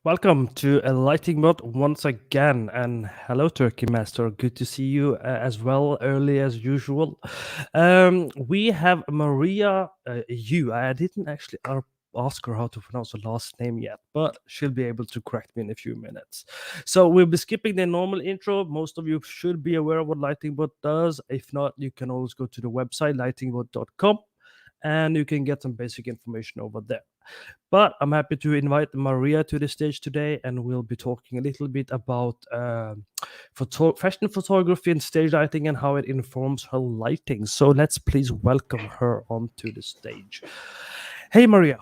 Welcome to a lighting mod once again, and hello, Turkey Master. Good to see you as well, early as usual. We have Maria Yue. I didn't actually ask her how to pronounce her last name yet, but she'll be able to correct me in a few minutes. So we'll be skipping the normal intro. Most of you should be aware of what Lighting Bot does. If not, you can always go to the website lightingbot.com, and you can get some basic information over there. But I'm happy to invite Maria to the stage today, and we'll be talking a little bit about fashion photography and stage lighting and how it informs her lighting. So let's please welcome her onto the stage. Hey, Maria.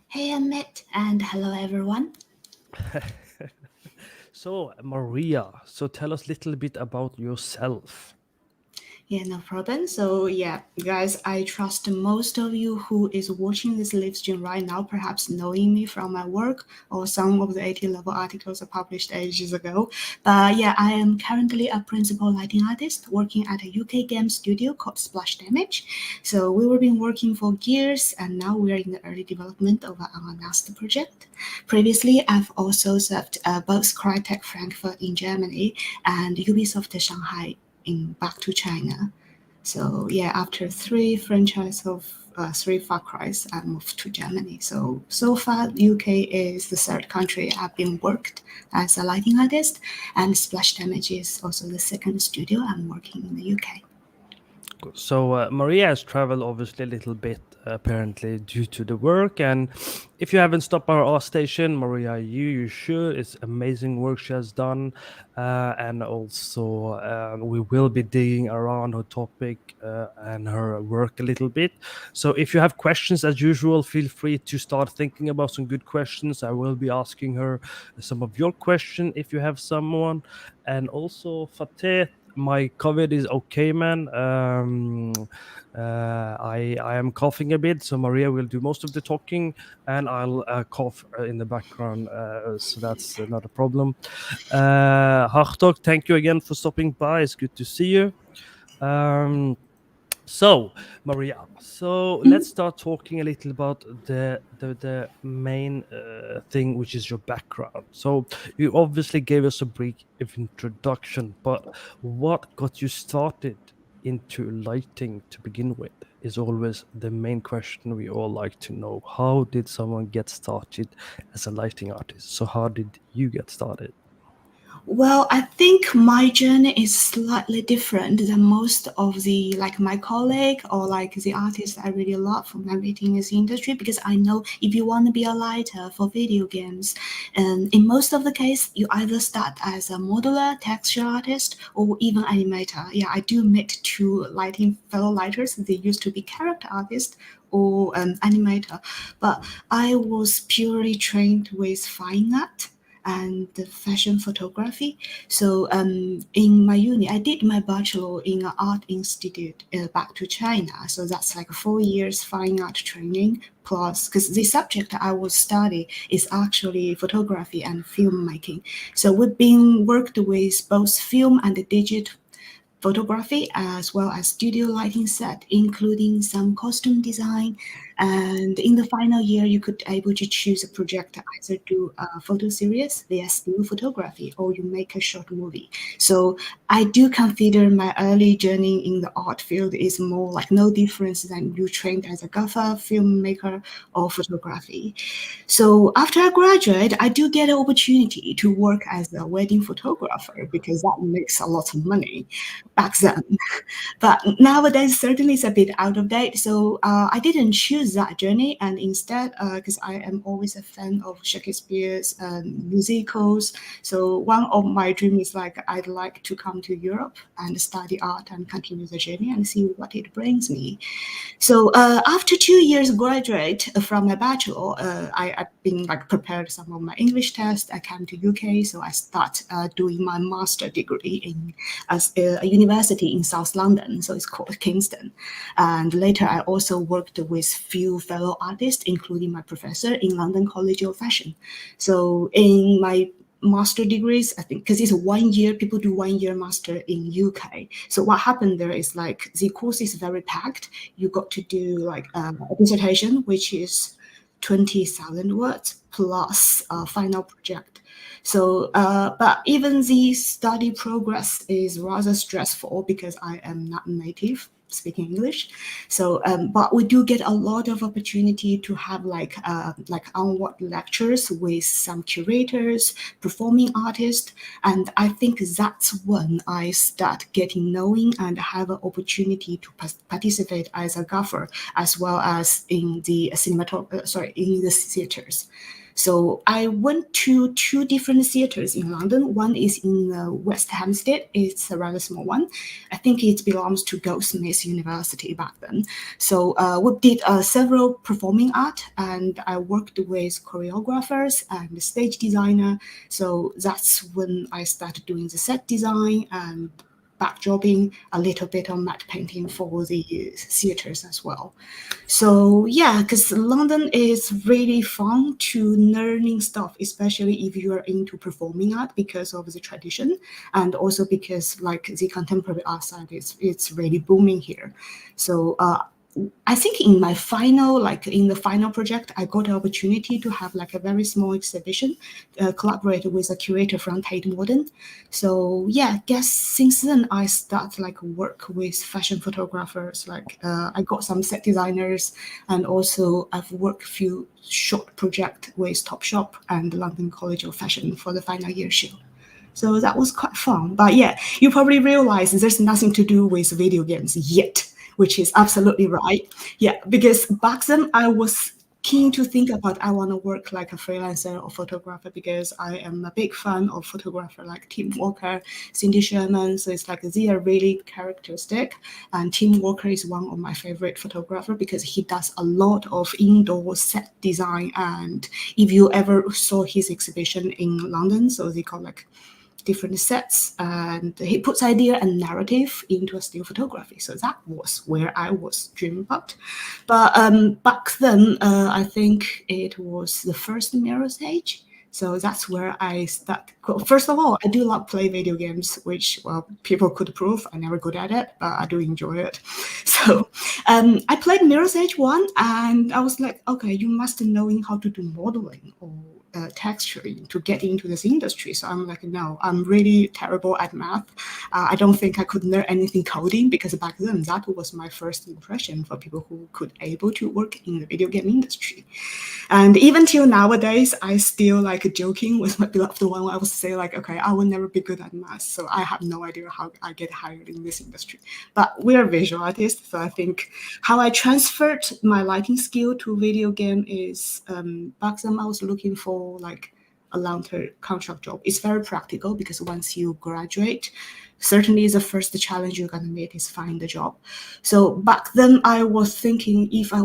Hey Amit, and hello everyone. So, Maria, so tell us a little bit about yourself. Yeah, no problem. So yeah, guys, I trust most of you who is watching this live stream right now, perhaps knowing me from my work or some of the 80 level articles I published ages ago. But yeah, I am currently a principal lighting artist working at a UK game studio called Splash Damage. So we were been working for years, and now we are in the early development of our unannounced project. Previously, I've also served both Crytek Frankfurt in Germany and Ubisoft Shanghai in back to China. So yeah, after three franchise of three Far Cry's, I moved to Germany. So far, UK is the third country I've been worked as a lighting artist, and Splash Damage is also the second studio I'm working in the UK. So Maria has traveled obviously a little bit apparently due to the work, and if you haven't stopped by our station, Maria, you should. It's amazing work she has done, and also we will be digging around her topic and her work a little bit. So if you have questions, as usual, feel free to start thinking about some good questions. I will be asking her some of your questions if you have someone, and also Fateh, my COVID is okay, man. I am coughing a bit, so Maria will do most of the talking, and I'll cough in the background, so that's not a problem. Hartog, thank you again for stopping by. It's good to see you. So, Maria, so let's start talking a little about the main thing, which is your background. So, you obviously gave us a brief introduction, but what got you started into lighting to begin with is always the main question we all like to know. How did someone get started as a lighting artist? So, how did you get started? Well, I think my journey is slightly different than most of the like my colleague or like the artists I really love from everything in this industry, because I know if you want to be a lighter for video games, and in most of the case you either start as a modeler, texture artist, or even animator. Yeah, I do meet two lighting fellow lighters. They used to be character artists or animator, but I was purely trained with fine art and the fashion photography. So in my uni, I did my bachelor in an art institute back to China. So that's like 4 years fine art training plus, because the subject I will study is actually photography and filmmaking. So we've been worked with both film and digital photography as well as studio lighting set, including some costume design. And in the final year, you could able to choose a project, either do a photo series via still photography or you make a short movie. So I do consider my early journey in the art field is more like no difference than you trained as a gaffer, filmmaker, or photography. So after I graduate, I do get an opportunity to work as a wedding photographer because that makes a lot of money back then. But nowadays, certainly it's a bit out of date. So I didn't choose that journey. And instead, because I am always a fan of Shakespeare's musicals, so one of my dreams is like I'd like to come to Europe and study art and continue the journey and see what it brings me. So after 2 years graduate from my bachelor, I've been like prepared some of my English tests. I came to UK, so I start doing my master degree in a university in South London. So it's called Kingston. And later I also worked with few fellow artists, including my professor in London College of Fashion. So in my master degrees, I think, because it's 1 year, people do 1 year master in UK. So what happened there is like the course is very packed. You got to do like a dissertation, which is 20,000 words plus final project. So, but even the study progress is rather stressful because I am not native speaking English. So, but we do get a lot of opportunity to have like onward lectures with some curators, performing artists, and I think that's when I start getting knowing and have an opportunity to participate as a gaffer as well as in the in the theaters. So I went to two different theaters in London. One is in West Hampstead. It's a rather small one. I think it belongs to Goldsmiths University back then. So we did several performing art, and I worked with choreographers and stage designer. So that's when I started doing the set design and backdropping, a little bit of matte painting for the theaters as well. So yeah, because London is really fun to learning stuff, especially if you are into performing art because of the tradition, and also because like the contemporary art side is it's really booming here. So I think in my final, like in the final project, I got the opportunity to have like a very small exhibition, collaborate with a curator from Tate Modern. So yeah, guess since then I start like work with fashion photographers. Like I got some set designers, and also I've worked few short project with Topshop and London College of Fashion for the final year show. So that was quite fun. But yeah, you probably realize there's nothing to do with video games yet, which is absolutely right. Yeah, because back then I was keen to think about I want to work like a freelancer or photographer because I am a big fan of photographer like Tim Walker, Cindy Sherman. So it's like they are really characteristic. And Tim Walker is one of my favorite photographer because he does a lot of indoor set design. And if you ever saw his exhibition in London, so they call like different sets, and he puts idea and narrative into a still photography. So that was where I was dreaming about. But back then, I think it was the first Mirror's Age. So that's where I start. First of all, I do love play video games, which well people could prove I'm never good at it, but I do enjoy it. So I played Mirror's Age 1, and I was like, okay, you must knowing how to do modeling or texturing to get into this industry. So I'm like, no, I'm really terrible at math. I don't think I could learn anything coding because back then that was my first impression for people who could able to work in the video game industry. And even till nowadays, I still like joking with my beloved one. I would say like, okay, I will never be good at math, so I have no idea how I get hired in this industry. But we're visual artists, so I think how I transferred my lighting skill to video game is back then I was looking for like a long-term contract job. It's very practical because once you graduate, certainly the first challenge you're gonna meet is find a job. So back then I was thinking if I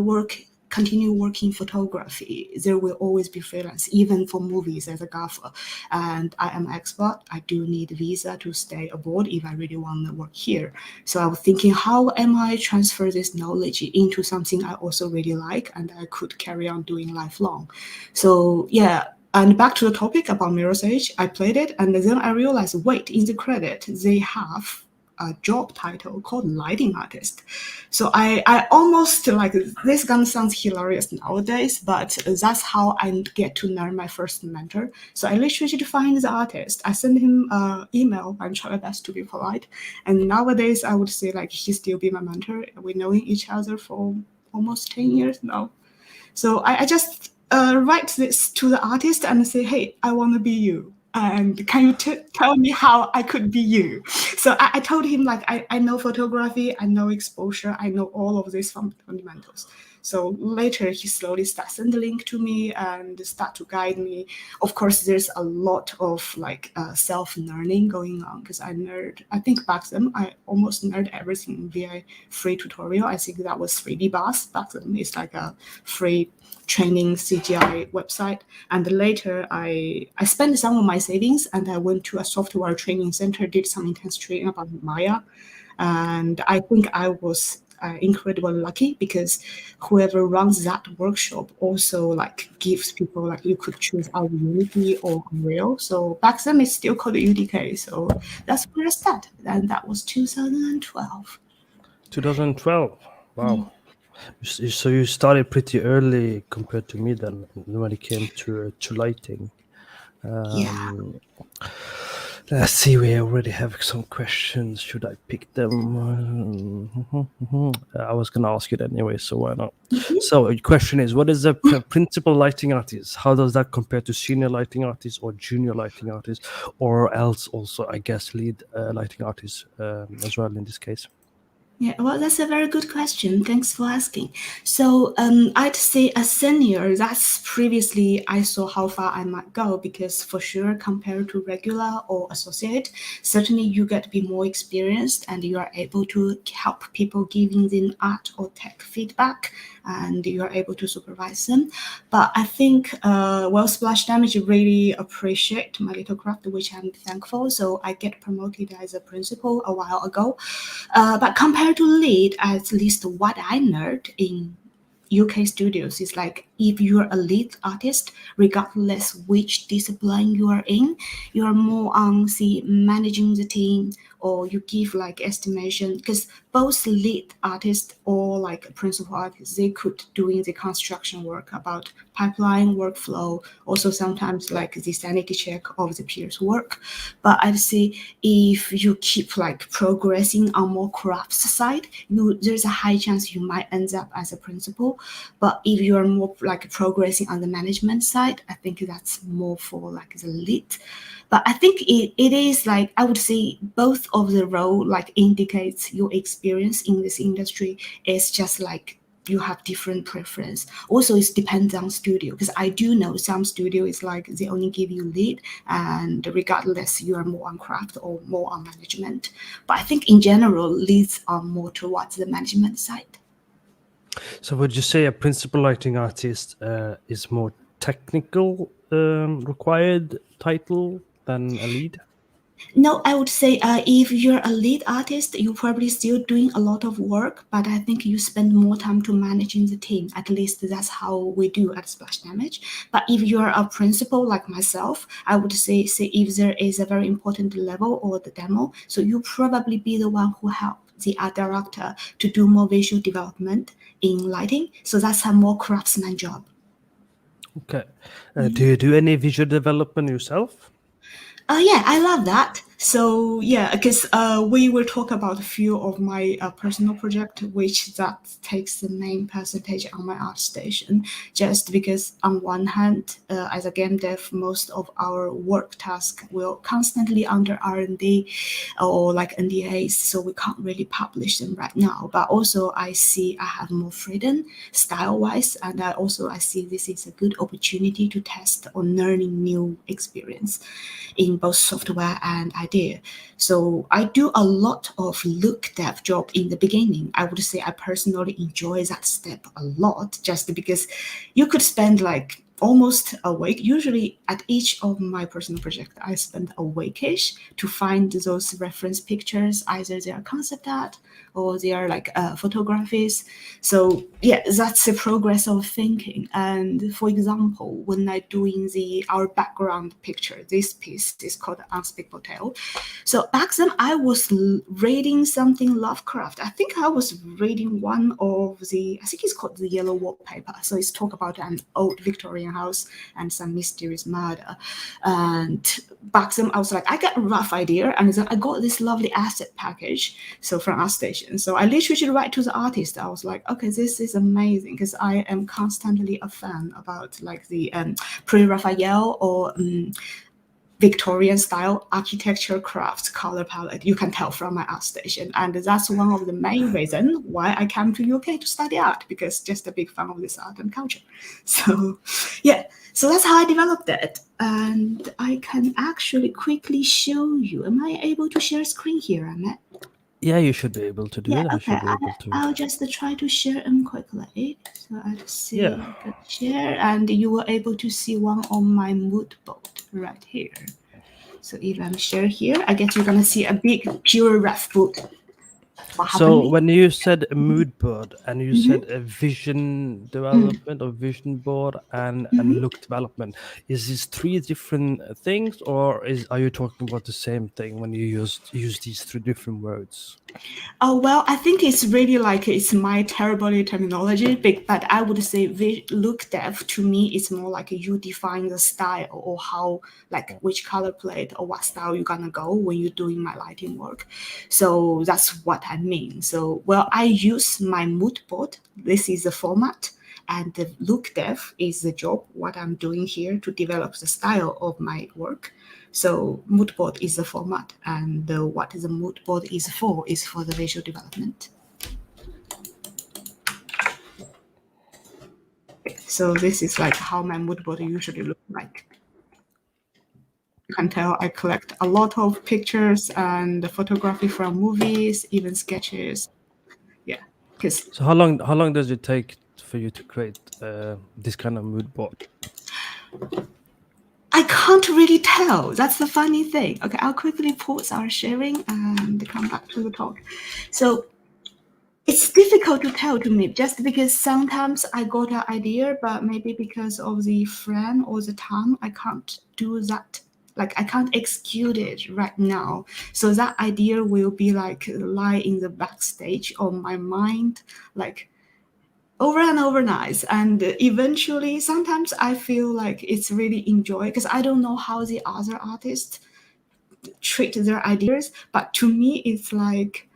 continue working photography, there will always be freelance, even for movies as a gaffer. And I am expert. I do need a visa to stay abroad if I really want to work here. So I was thinking, how am I transfer this knowledge into something I also really like and I could carry on doing lifelong? So yeah. And back to the topic about Mirror's Edge, I played it, and then I realized, wait, in the credit, they have a job title called lighting artist. So I almost like this gun sounds hilarious nowadays, but that's how I get to learn my first mentor. So I literally find the artist. I send him an email. I'm trying my best to be polite. And nowadays I would say like he still be my mentor. We're knowing each other for almost 10 years now. So I just write this to the artist and say, hey, I want to be you. And can you tell me how I could be you? So I told him, like, I know photography, I know exposure, I know all of these fundamentals. So later he slowly starts sending the link to me and start to guide me. Of course, there's a lot of like self-learning going on because I think back then I almost learned everything via free tutorial. I think that was 3D Bus back then. It's like a free training CGI website. And later I spent some of my savings and I went to a software training center, did some intense training about Maya. And I think I was incredibly lucky because whoever runs that workshop also like gives people like you could choose either Unity or Unreal. So back then it's still called UDK. So that's where I started. And that was 2012. 2012. Wow. So you started pretty early compared to me then when it came to lighting. Yeah. Let's see, we already have some questions. Should I pick them? I was going to ask it anyway, so why not? Mhm. So, the question is, what is a principal lighting artist? How does that compare to senior lighting artist or junior lighting artist, or else also, I guess, lead lighting artist as well in this case? Yeah, well, that's a very good question. Thanks for asking. So, I'd say a senior, that's previously I saw how far I might go because for sure, compared to regular or associate, certainly you get to be more experienced and you are able to help people giving them art or tech feedback and you are able to supervise them. But I think, well, Splash Damage really appreciate my little craft, which I'm thankful. So I get promoted as a principal a while ago. But compared to lead, at least what I learned in UK studios is like if you're a lead artist, regardless which discipline you are in, you are more on see managing the team or you give like estimation because both lead artist or like principal artist they could doing the construction work about pipeline workflow also sometimes like the sanity check of the peers work but I'd say if you keep like progressing on more crafts side there's a high chance you might end up as a principal but if you are more like progressing on the management side I think that's more for like the lead but I think it is like I would say both of the role like indicates your experience in this industry. It's just like you have different preference. Also, it depends on studio because I do know some studio is like they only give you lead, and regardless you are more on craft or more on management. But I think in general, leads are more towards the management side. So, would you say a principal lighting artist is more technical required title than a lead? No, I would say if you're a lead artist, you're probably still doing a lot of work, but I think you spend more time to managing the team. At least that's how we do at Splash Damage. But if you're a principal like myself, I would say if there is a very important level or the demo, so you probably be the one who help the art director to do more visual development in lighting. So that's a more craftsman job. Okay. Do you do any visual development yourself? Yeah, I love that. So yeah, because we will talk about a few of my personal project, which that takes the main percentage on my art station. Just because on one hand, as a game dev, most of our work task will constantly under R&D or like NDAs, so we can't really publish them right now. But also, I see I have more freedom style-wise, and I see this is a good opportunity to test on learning new experience in both software and idea. So I do a lot of look dev job in the beginning. I would say I personally enjoy that step a lot just because you could spend like almost a week. Usually at each of my personal project, I spend a weekish to find those reference pictures. Either they are concept art or they are like photographies. So yeah, that's the progress of thinking. And for example, when I doing our background picture, this piece is called Unspeakable Tale. So back then I was reading something Lovecraft. I think I was reading one of I think it's called The Yellow Wallpaper. So it's talk about an old Victorian house and some mysterious murder. And back then I was like, I got a rough idea. And then I got this lovely asset package. So from our station. So I literally write to the artist. I was like, okay, this is amazing because I am constantly a fan about like the pre-Raphael or Victorian style architecture crafts color palette. You can tell from my art station. And that's one of the main reasons why I came to UK to study art because just a big fan of this art and culture. So yeah, so that's how I developed it. And I can actually quickly show you. Am I able to share screen here, Amit? Yeah, you should be able to do Yeah, it. I okay. should be able to. I'll just try to share them quickly. So I'd Yeah. see the share, and you were able to see one on my mood board right here. So if I'm share here, I guess you're gonna see a big pure rough book. what So happening. when you said a mood board and you Hmm. said a vision Mm. development or vision board and Hmm. look development, is this three different things, or is are you talking about the same thing when you use these three different words? Oh, well, I think it's really like it's my terrible terminology, but I would say look depth to me is more like you define the style or how, like which color plate or what style you're gonna go when you're doing my lighting work. So that's what I mean. So, well, I use my mood board. This is the format. And the look depth is the job, what I'm doing here to develop the style of my work. So Moodboard is the format, and what the Moodboard is for the visual development. So this is like how my Moodboard usually look like. You can tell I collect a lot of pictures and photography from movies, even sketches. Yeah, because So how long does it take for you to create this kind of mood board? I can't really tell. That's the funny thing. Okay, I'll quickly pause our sharing and come back to the talk. So it's difficult to tell to me just because sometimes I got an idea, but maybe because of the frame or the time, I can't do that. Like I can't execute it right now. So that idea will be like lie in the backstage of my mind, like over and over nights. And eventually, sometimes I feel like it's really enjoy because I don't know how the other artists treat their ideas, but to me, it's like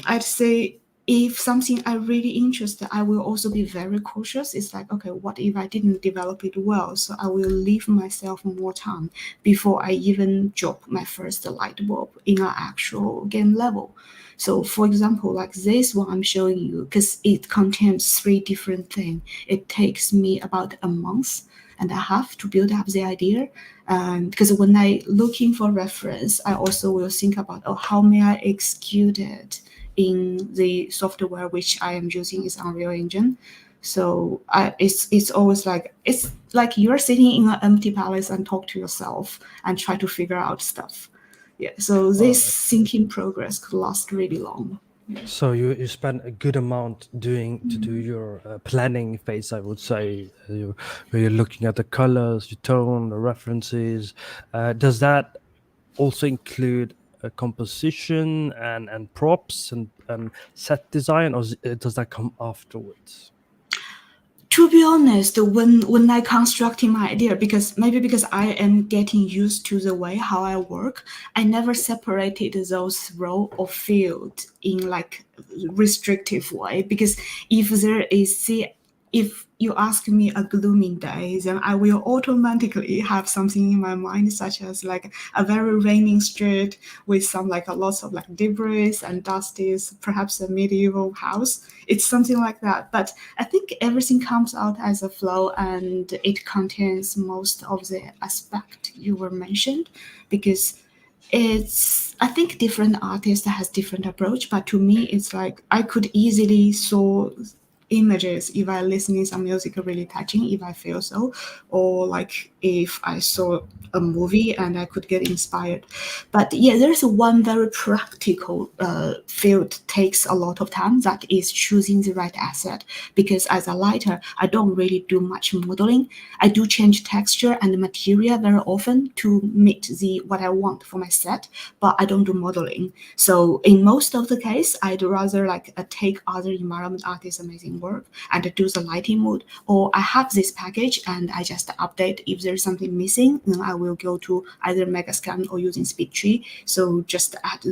I'd say if something I really interested, I will also be very cautious. It's like, okay, what if I didn't develop it well? So I will leave myself more time before I even drop my first light bulb in an actual game level. So, for example, like this one I'm showing you, because it contains three different things, it takes me about a month and a half to build up the idea. And because when I looking for reference, I also will think about, oh, how may I execute it in the software which I am using is Unreal Engine. So it's always like it's like you're sitting in an empty palace and talk to yourself and try to figure out stuff. Yeah. So All this right. thinking progress could last really long. So you spend a good amount to do your planning phase, I would say, where you're looking at the colors, your tone, the references. Does that also include composition and props and set design, or does that come afterwards? To be honest, when I constructing my idea, because maybe because I am getting used to the way how I work, I never separated those role or field in like restrictive way. Because if there is see if you ask me a gloomy day, then I will automatically have something in my mind, such as like a very raining street with some like a lots of like debris and dusties, perhaps a medieval house. It's something like that. But I think everything comes out as a flow, and it contains most of the aspect you were mentioned, because it's I think different artists has different approach, but to me it's like I could easily saw images if I listening some music really touching if I feel so, or like if I saw a movie and I could get inspired. But yeah, there's one very practical field takes a lot of time, that is choosing the right asset, because as a lighter I don't really do much modeling. I do change texture and material very often to meet the what I want for my set, but I don't do modeling. So in most of the case, I'd rather like take other environment artists' amazing work and do the lighting mode, or I have this package and I just update if there's something missing. Then I will go to either Megascan or using SpeedTree. So just add.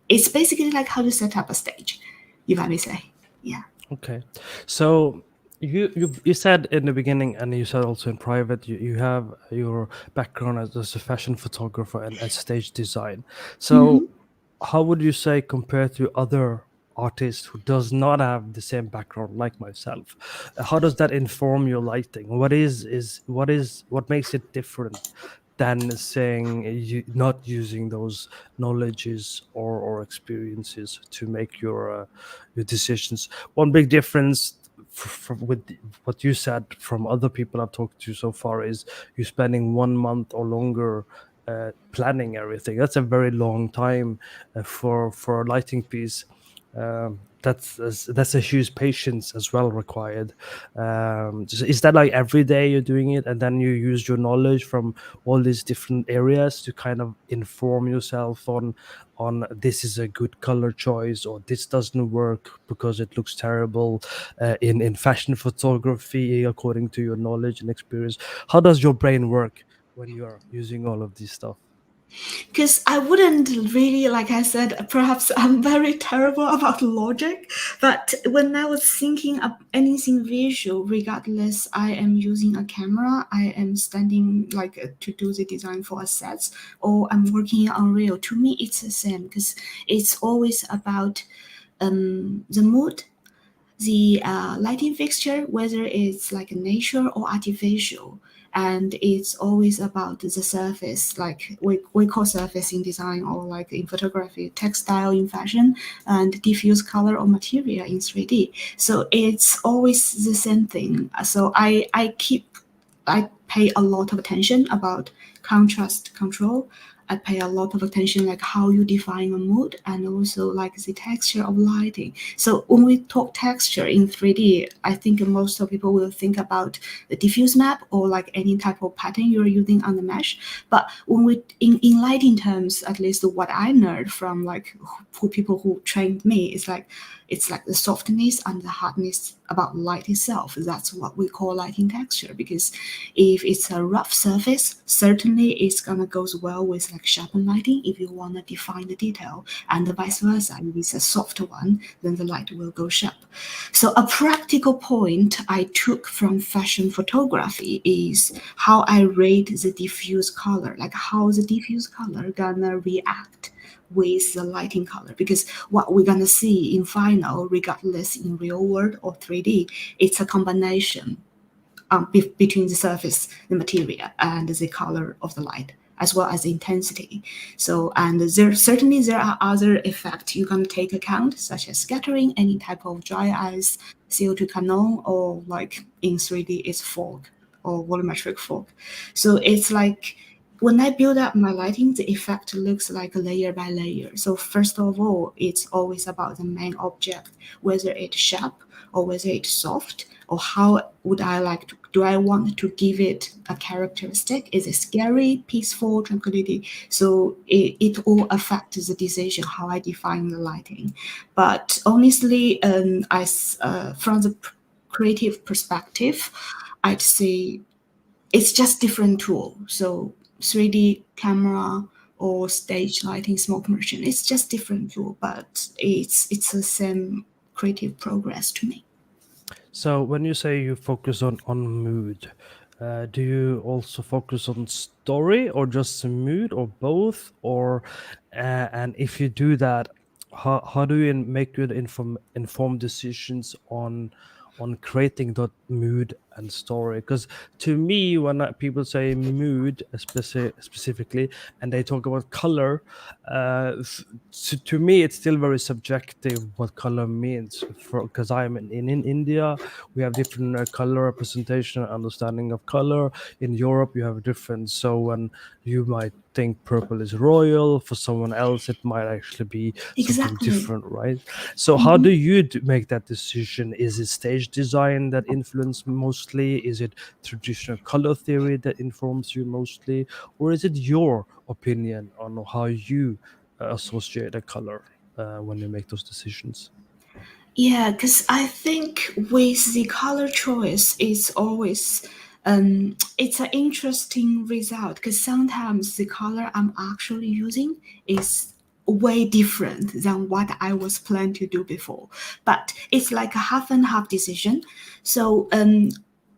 It's basically like how to set up a stage, if I may say. Yeah. Okay, so you said in the beginning, and you said also in private, you have your background as a fashion photographer and stage design. So Mhm. how would you say, compared to other artists who does not have the same background like myself, how does that inform your lighting? What makes it different than saying you not using those knowledges or experiences to make your decisions? One big difference with what you said from other people I've talked to so far is you spending 1 month or longer planning everything. That's a very long time for a lighting piece. That's a huge patience as well required. Is that like every day you're doing it, and then you use your knowledge from all these different areas to kind of inform yourself on this is a good color choice, or this doesn't work because it looks terrible in fashion photography according to your knowledge and experience? How does your brain work when you're using all of this stuff? Because I wouldn't really, like I said, perhaps I'm very terrible about logic, but when I was thinking of anything visual, regardless I am using a camera, I am standing like to do the design for a set, or I'm working on Unreal, to me it's the same because it's always about the mood, the lighting fixture, whether it's like nature or artificial. And it's always about the surface, like we call surface in design, or like in photography, textile in fashion, and diffuse color or material in 3D. So it's always the same thing. So I pay a lot of attention about contrast control. I pay a lot of attention like how you define a mood, and also like the texture of lighting. So when we talk texture in 3D, I think most of people will think about the diffuse map or like any type of pattern you're using on the mesh. But when we in lighting terms, at least what I learned from like who people who trained me is like it's like the softness and the hardness about light itself. That's what we call lighting texture. Because if it's a rough surface, certainly it's gonna goes well with like sharpen lighting if you wanna define the detail, and vice versa. If it's a soft one, then the light will go sharp. So a practical point I took from fashion photography is how I rate the diffuse color, like how the diffuse color gonna react with the lighting color, because what we're gonna see in final, regardless in real world or 3D, it's a combination between the surface, the material, and the color of the light, as well as the intensity. So, and there are other effects you can take account, such as scattering, any type of dry ice, CO2 cannon, or like in 3D, it's fog or volumetric fog. So it's like when I build up my lighting, the effect looks like layer by layer. So first of all, it's always about the main object, whether it's sharp or whether it's soft, or how would I like to, do I want to give it a characteristic? Is it scary, peaceful, tranquility? So it all affects the decision how I define the lighting. But honestly, from the creative perspective, I'd say it's just different tool. So 3D camera or stage lighting, smoke machine, it's just different tool, but it's the same creative progress to me. So when you say you focus on mood, do you also focus on story or just mood or both? Or and if you do that, how do you make good informed decisions on creating that mood and story? Because to me, when people say mood specifically, and they talk about color, to me it's still very subjective what color means. Because I'm in India, we have different color representation and understanding of color. In Europe, you have different. So when you might think purple is royal, for someone else it might actually be something Exactly. different, right? So how do you make that decision? Is it stage design that influence mostly? Is it traditional color theory that informs you mostly? Or is it your opinion on how you associate a color when you make those decisions? Yeah, because I think with the color choice, it's always it's an interesting result, because sometimes the color I'm actually using is way different than what I was planning to do before. But it's like a half and half decision. So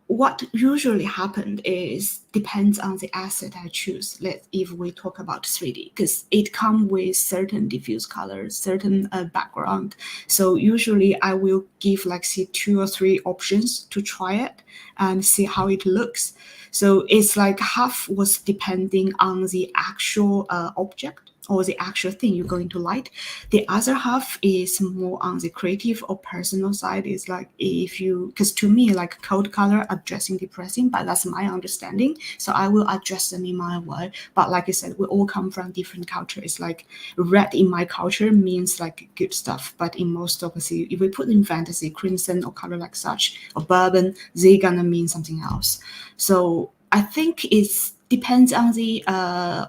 what usually happens is depends on the asset I choose. If we talk about 3D, because it comes with certain diffuse colors, certain background. So usually I will give like say 2 or 3 options to try it and see how it looks. So it's like half was depending on the actual object or the actual thing you're going to light. The other half is more on the creative or personal side. Is like if you, because to me, like cold color addressing depressing, but that's my understanding. So I will address them in my way. But like I said, we all come from different cultures. It's like red in my culture means like good stuff, but in most of the, if we put in fantasy, crimson or color like such, or bourbon, they gonna mean something else. So I think it depends on the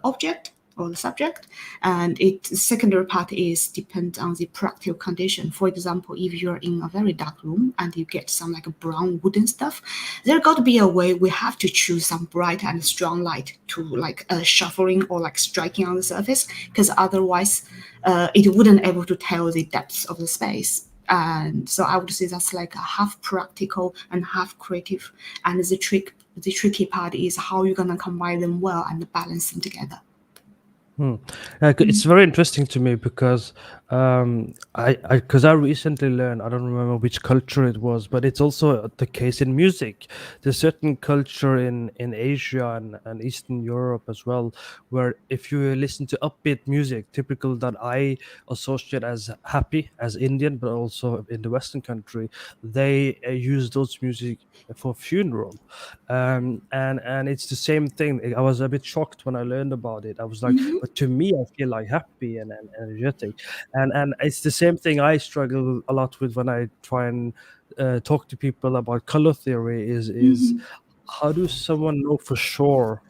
object or the subject, and it secondary part is depends on the practical condition. For example, if you're in a very dark room and you get some like brown wooden stuff, there got to be a way we have to choose some bright and strong light to like shuffling or like striking on the surface, because otherwise it wouldn't able to tell the depths of the space. And so I would say that's like a half practical and half creative. And the tricky part is how you're gonna combine them well and balance them together. It's very interesting to me because I recently learned, I don't remember which culture it was, but it's also the case in music. There's certain culture in Asia and Eastern Europe as well, where if you listen to upbeat music, typical that I associate as happy as Indian, but also in the Western country, they use those music for funeral. And it's the same thing. I was a bit shocked when I learned about it. I was like, Mm-hmm. but to me I feel like happy and energetic, and it's the same thing I struggle a lot with when I try and talk to people about color theory is Mm-hmm. how do someone know for sure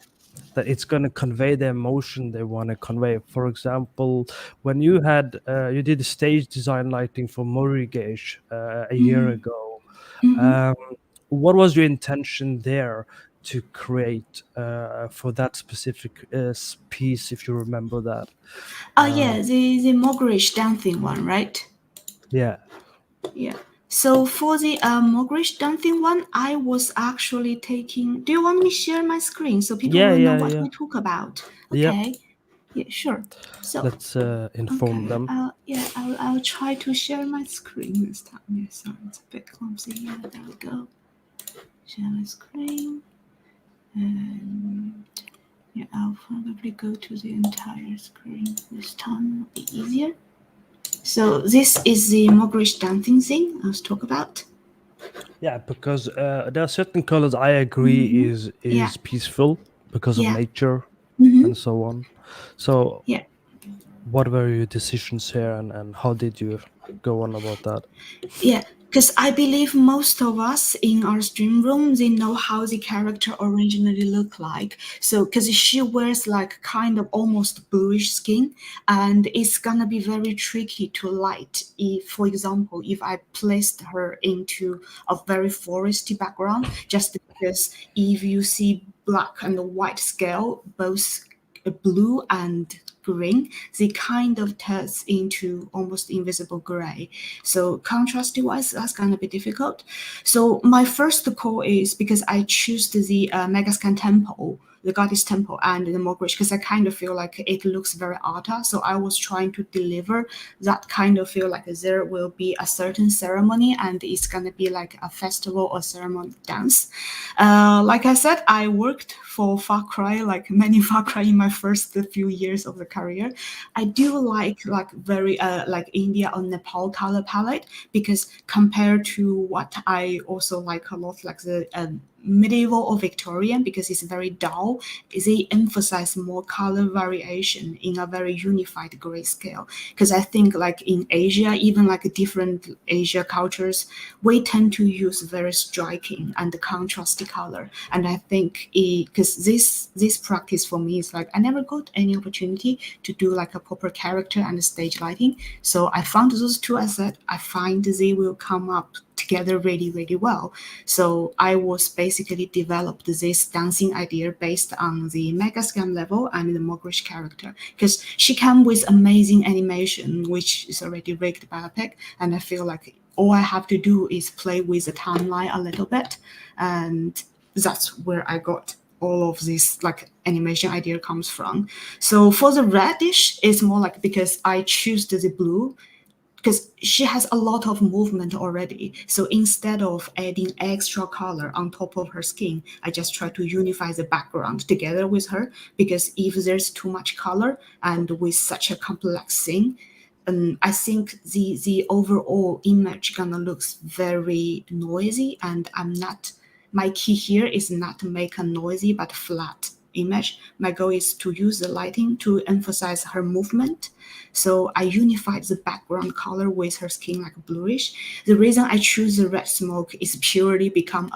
that it's going to convey the emotion they want to convey. For example, when you did the stage design lighting for Morigage a year Mm-hmm. ago, Mm-hmm. um, what was your intention there to create for that specific piece, if you remember that? Oh Uh, yeah, the mortgage dancing one, right? yeah, Yeah. So for the mortgage dancing one, I was actually taking. Do you want me to share my screen so people yeah, will know yeah, what yeah. we talk about? Yep. Okay. Yeah, sure. So Let's inform okay, them. yeah, I'll try to share my screen this time. Yeah, sorry, it's a bit clumsy. Yeah, there we go. Share my screen, and yeah, I'll probably go to the entire screen this time. It'll be easier. So this is the mortgage dancing thing I was talking about. Yeah, because there are certain colors I agree Mm-hmm. Yeah, is peaceful because of yeah. nature Mm-hmm. and so on. So, Yeah, what were your decisions here, and how did you go on about that? yeah. Because I believe most of us in our stream room, they know how the character originally looked like. So, because she wears like kind of almost bluish skin, and it's gonna be very tricky to light. If, for example, if I placed her into a very foresty background, just because if you see black and white scale, both blue and green, they kind of turns into almost invisible gray. So contrast wise, that's gonna be difficult. So my first call is because I choose the Megascan temple, the goddess temple, and the mortgage because I kind of feel like it looks very altar. So I was trying to deliver that kind of feel like there will be a certain ceremony and it's gonna be like a festival or ceremony dance. Like I said, I worked for Far Cry, like many Far Cry in my first few years of the career. I do like very like India or Nepal color palette because compared to what I also like a lot, like the medieval or Victorian, because it's very dull, they emphasize more color variation in a very unified grayscale. Because I think like in Asia, even like different Asia cultures, we tend to use very striking and contrasty color. And I think because this practice for me is like I never got any opportunity to do like a proper character and stage lighting. So I found those two assets. I find they will come up together really, really well. So I was basically developed this dancing idea based on the Mega Scam level and the Mogrish character because she came with amazing animation, which is already rigged by a pick, and I feel like all I have to do is play with the timeline a little bit, and that's where I got all of this like animation idea comes from. So for the reddish, it's more like because I choose the blue because she has a lot of movement already. So instead of adding extra color on top of her skin, I just try to unify the background together with her. Because if there's too much color and with such a complex thing, I think the overall image gonna looks very noisy, and I'm not. My key here is not to make a noisy but flat image. My goal is to use the lighting to emphasize her movement. So I unified the background color with her skin like bluish. The reason I choose the red smoke is purely because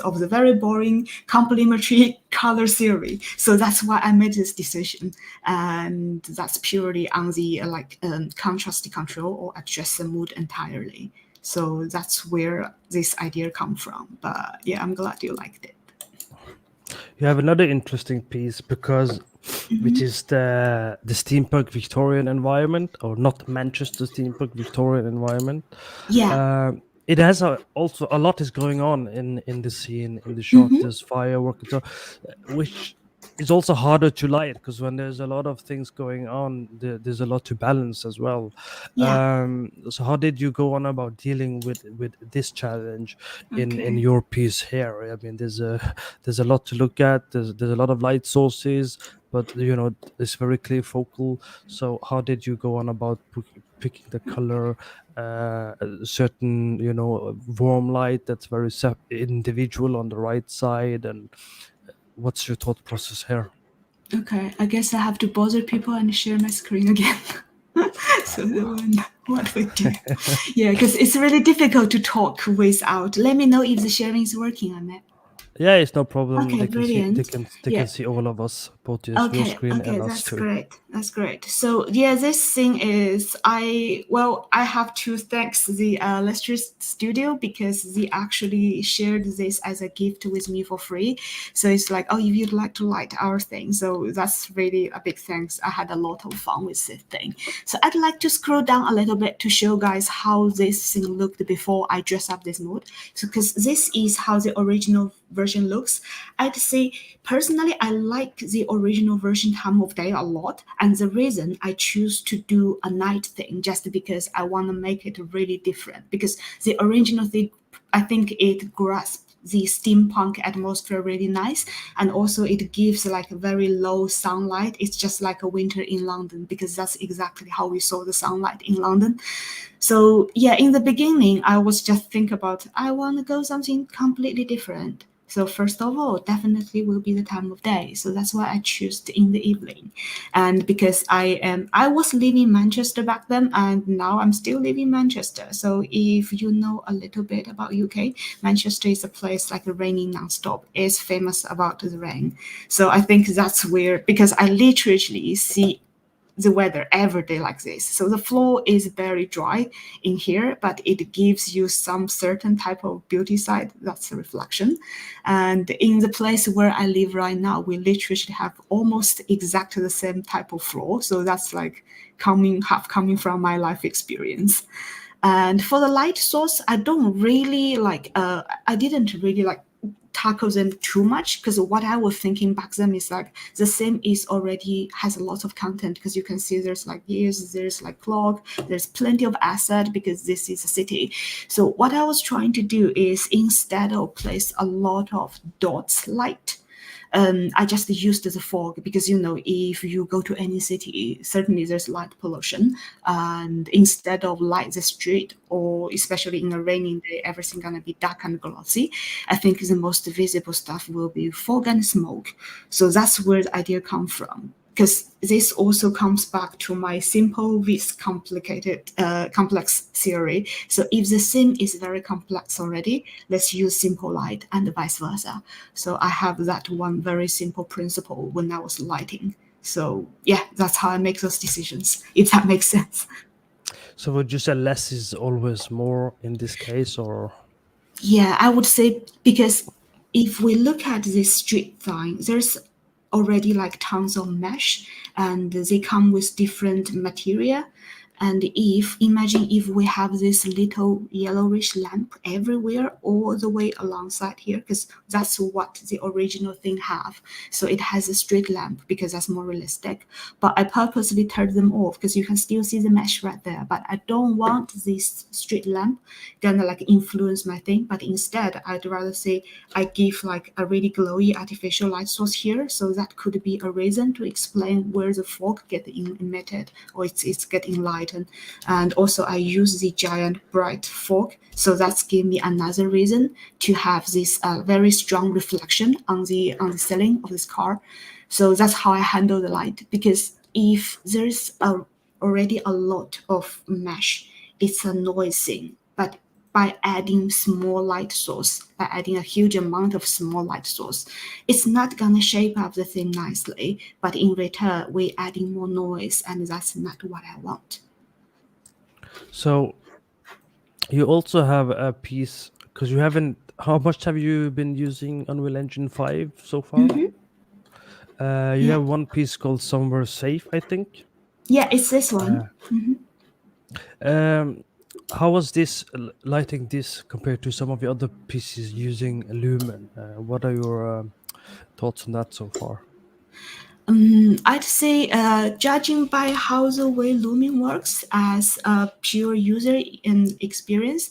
of the very boring complementary color theory. So that's why I made this decision, and that's purely on the contrast control or adjust the mood entirely. So that's where this idea come from. But yeah, I'm glad you liked it. You have another interesting piece because which is the steampunk Victorian environment, or not Manchester steampunk Victorian environment. Yeah. It has also a lot is going on in the scene, in the shot. There's firework and so, which is also harder to light because when there's a lot of things going on, there's a lot to balance as well. Yeah. So how did you go on about dealing with this challenge in Okay. your piece here? I mean, there's a lot to look at. There's a lot of light sources, but it's very clear focal. So how did you go on about picking the color, a certain warm light that's very individual on the right side, and what's your thought process here? Okay. I guess I have to bother people and share my screen again. So the one what we do. Yeah, because it's really difficult to talk without. Let me know if the sharing is working on it. Yeah, it's no problem. Okay, They can see they brilliant. can they can Yeah. see all of us, both your Okay, screen okay, and us that's too. great. That's great. So yeah, this thing is I have to thanks the Leicester Studio because they actually shared this as a gift with me for free. So it's like, oh, if you'd like to light our thing, so that's really a big thanks. I had a lot of fun with this thing. So I'd like to scroll down a little bit to show guys how this thing looked before I dress up this mode. So because this is how the original version looks, I'd say personally I like the original version time of day a lot, and the reason I choose to do a night thing just because I want to make it really different, because the original thing, I think it grasps the steampunk atmosphere really nice, and also it gives like a very low sunlight. It's just like a winter in London, because that's exactly how we saw the sunlight in London. So yeah, in the beginning I was just think about I want to go something completely different. So first of all, definitely will be the time of day. So that's why I choose in the evening. And because I was living in Manchester back then, and now I'm still living in Manchester. So if you know a little bit about UK, Manchester is a place like raining nonstop. It's famous about the rain. So I think that's weird because I literally see the weather every day like this. So the floor is very dry in here, but it gives you some certain type of beauty side. That's a reflection. And in the place where I live right now, we literally have almost exactly the same type of floor. So that's like coming from my life experience. And for the light source, I don't really like. I didn't really like tackle them too much, because what I was thinking back then is like the same is already has a lot of content, because you can see there's like years, there's like clock, there's plenty of asset because this is a city. So what I was trying to do is instead of place a lot of dots light, I just used the fog because if you go to any city, certainly there's light pollution, and instead of light the street, or especially in a raining day, everything gonna be dark and glossy. I think the most visible stuff will be fog and smoke. So that's where the idea comes from, because this also comes back to my simple with complicated complex theory. So if the scene is very complex already, let's use simple light, and vice versa. So I have that one very simple principle when I was lighting. So yeah, that's how I make those decisions, if that makes sense. So would you say less is always more in this case, or? Yeah, I would say, because if we look at the street sign, there's already like tons of mesh, and they come with different material. And imagine if we have this little yellowish lamp everywhere, all the way alongside here, because that's what the original thing have. So it has a street lamp because that's more realistic. But I purposely turned them off because you can still see the mesh right there. But I don't want this street lamp gonna like influence my thing. But instead, I'd rather say I give like a really glowy artificial light source here. So that could be a reason to explain where the fog get emitted, or it's getting lightened. And also I use the giant bright fog, so that's give me another reason to have this very strong reflection on the ceiling of this car. So that's how I handle the light, because if there's already a lot of mesh, it's a noise thing. But by adding small light source, by adding a huge amount of small light source, it's not gonna shape up the thing nicely, but in return we're adding more noise, and that's not what I want. So you also have a piece, because you haven't. How much have you been using Unreal Engine 5 so far? You Yeah, have one piece called Somewhere Safe, I think. yeah, it's this one. Um, how was this lighting this compared to some of the other pieces using Lumen? What are your thoughts on that so far? I'd say, judging by how the way Lumen works as a pure user in experience,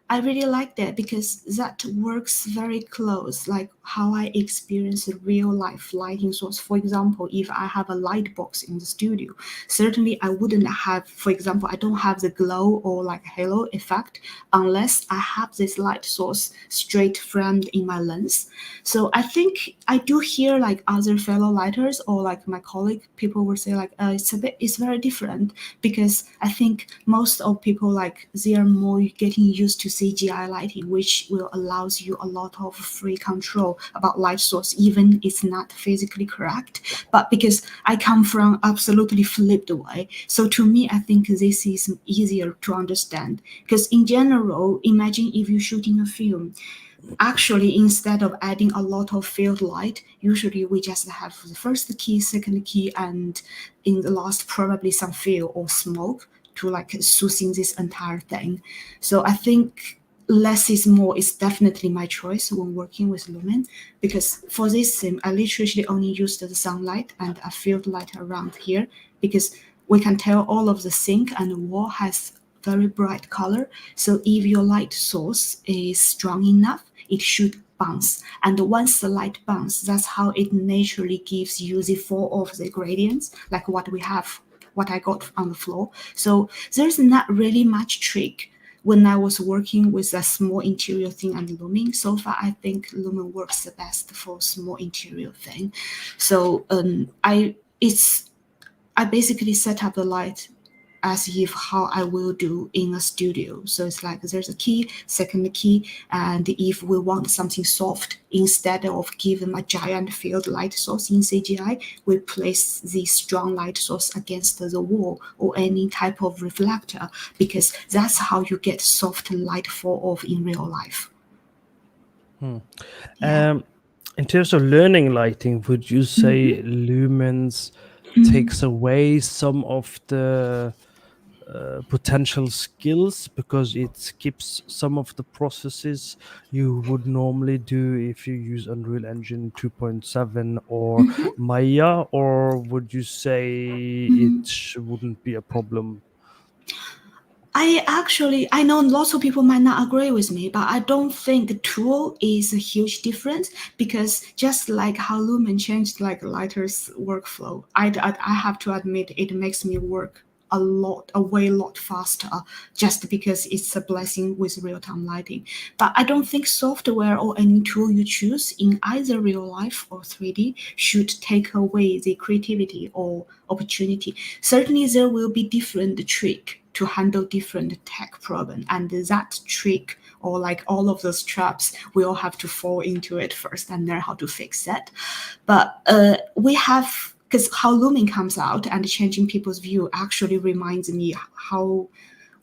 I really like that because that works very close, like how I experience a real life lighting source. For example, if I have a light box in the studio, certainly I wouldn't have, for example, I don't have the glow or like halo effect unless I have this light source straight framed in my lens. So I think I do hear like other fellow lighters or like my colleague people will say like it's very different, because I think most of people like they are more getting used to CGI lighting, which will allows you a lot of free control about light source, even it's not physically correct. But because I come from absolutely flipped way, so to me I think this is easier to understand. Because in general, imagine if you're shooting a film, actually instead of adding a lot of field light, usually we just have the first key, second key, and in the last probably some field or smoke to like soothing this entire thing. So I think less is more is definitely my choice when working with Lumen, because for this sim I literally only used the sunlight and a field light around here, because we can tell all of the sink and the wall has very bright color. So if your light source is strong enough, it should bounce. And once the light bounce, that's how it naturally gives you the fall of the gradients, like what we have, what I got on the floor. So there's not really much trick when I was working with a small interior thing and Lumen. So far, I think Lumen works the best for small interior thing. So I basically set up the light as if how I will do in a studio. So it's like there's a key, second key, and if we want something soft, instead of giving a giant field light source in CGI, we place the strong light source against the wall or any type of reflector, because that's how you get soft light fall off in real life. Yeah. In terms of learning lighting, would you say Lumens takes away some of the potential skills because it skips some of the processes you would normally do if you use Unreal Engine 2.7 or Maya, or would you say it wouldn't be a problem? I know lots of people might not agree with me, but I don't think the tool is a huge difference, because just like how Lumen changed like Lighter's workflow, I have to admit it makes me work a way lot faster, just because it's a blessing with real-time lighting. But I don't think software or any tool you choose in either real life or 3D should take away the creativity or opportunity. Certainly there will be different trick to handle different tech problem, and that trick or like all of those traps, we all have to fall into it first and learn how to fix that. But we have, because how Lumen comes out and changing people's view actually reminds me how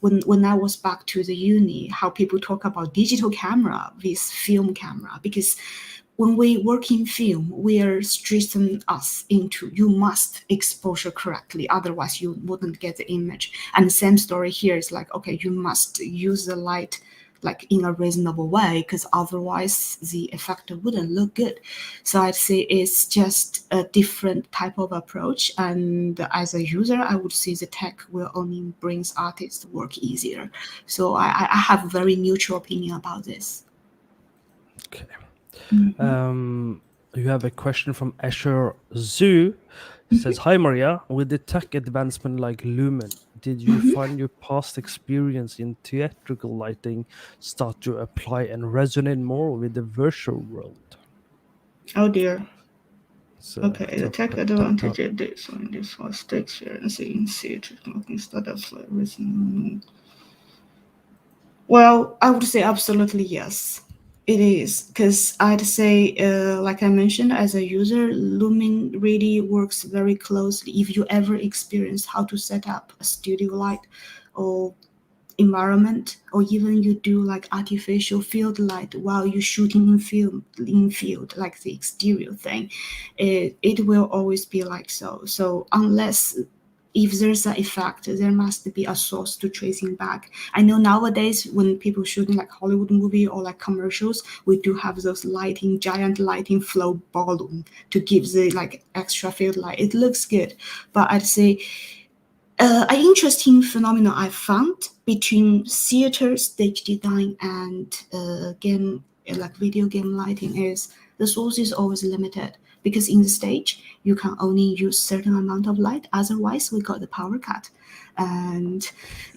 when I was back to the uni, how people talk about digital camera with film camera, because when we work in film, we are stressing us into you must exposure correctly, otherwise you wouldn't get the image. And the same story here is like, okay, you must use the light like in a reasonable way, because otherwise the effect wouldn't look good. So I'd say it's just a different type of approach. And as a user, I would say the tech will only brings artists work easier. So I have a very neutral opinion about this. Okay. Mm-hmm. You have a question from Asher Zoo. Says, "Hi Maria, with the tech advancement like Lumen, did you find your past experience in theatrical lighting start to apply and resonate more with the virtual world?" Oh dear. So, Okay, the tech advantage of this one, this was the experience in theater instead of written. Well, I would say absolutely yes. It is, because I'd say, like I mentioned, as a user, Lumen really works very closely. If you ever experience how to set up a studio light or environment, or even you do like artificial field light while you're shooting in field like the exterior thing, it will always be like so. So unless if there's an effect, there must be a source to tracing back. I know nowadays when people shooting like Hollywood movie or like commercials, we do have those lighting, giant lighting flow balloon to give the like extra field light. It looks good, but I'd say an interesting phenomenon I found between theater stage design and game, like video game lighting, is the source is always limited, because in the stage you can only use certain amount of light, otherwise we got the power cut. And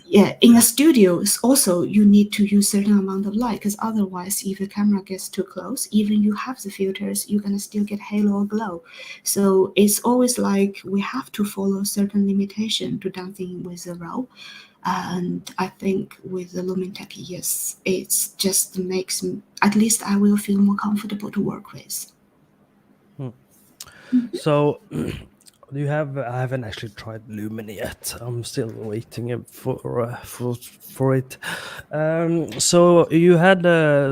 yeah, in a studio also you need to use certain amount of light, because otherwise if the camera gets too close, even you have the filters, you're gonna still get halo or glow. So it's always like we have to follow certain limitation to dancing with the raw. And I think with the Lumentech, yes, it's just makes me, at least I will feel more comfortable to work with. So, do you have? I haven't actually tried Lumen yet. I'm still waiting for it. So you had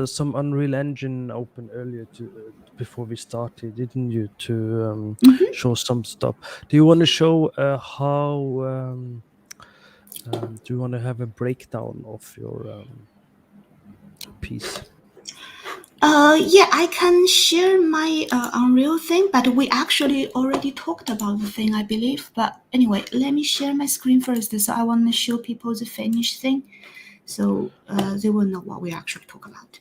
some Unreal Engine open earlier to before we started, didn't you? To show some stuff. Do you want to show how? Do you want to have a breakdown of your piece? Yeah, I can share my Unreal thing, but we actually already talked about the thing, I believe. But anyway, let me share my screen first. So I want to show people the finished thing, so they will know what we actually talk about.